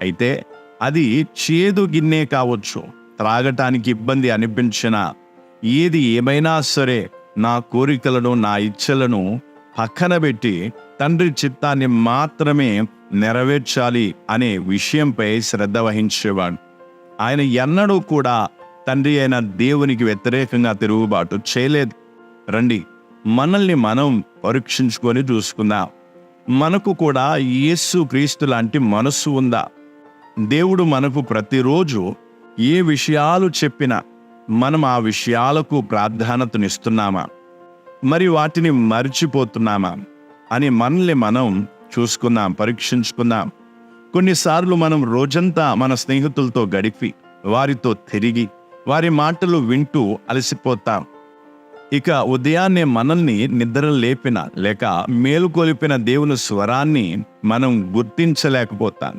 అయితే అది చేదు గిన్నె కావచ్చు, త్రాగటానికి ఇబ్బంది అనిపించినా, ఏది ఏమైనా సరే నా కోరికలను, నా ఇచ్చలను పక్కన పెట్టి తండ్రి చిత్తాన్ని మాత్రమే నెరవేర్చాలి అనే విషయంపై శ్రద్ధ వహించేవాడు. ఆయన ఎన్నడూ కూడా తండ్రి అయిన దేవునికి వ్యతిరేకంగా తిరుగుబాటు చేయలేదు. రండి, మనల్ని మనం పరీక్షించుకొని చూసుకుందాం. మనకు కూడా యేసు క్రీస్తు లాంటి మనస్సు ఉందా? దేవుడు మనకు ప్రతిరోజు ఏ విషయాలు చెప్పినా మనం ఆ విషయాలకు ప్రాధాన్యతనిస్తున్నామా, మరి వాటిని మర్చిపోతున్నామా అని మనల్ని మనం చూసుకుందాం, పరీక్షించుకుందాం. కొన్నిసార్లు మనం రోజంతా మన స్నేహితులతో గడిపి, వారితో తిరిగి, వారి మాటలు వింటూ అలసిపోతాం. ఇక ఉదయాన్నే మనల్ని నిద్ర లేపిన లేక మేలుకొలిపిన దేవుని స్వరాన్ని మనం గుర్తించలేకపోతాం.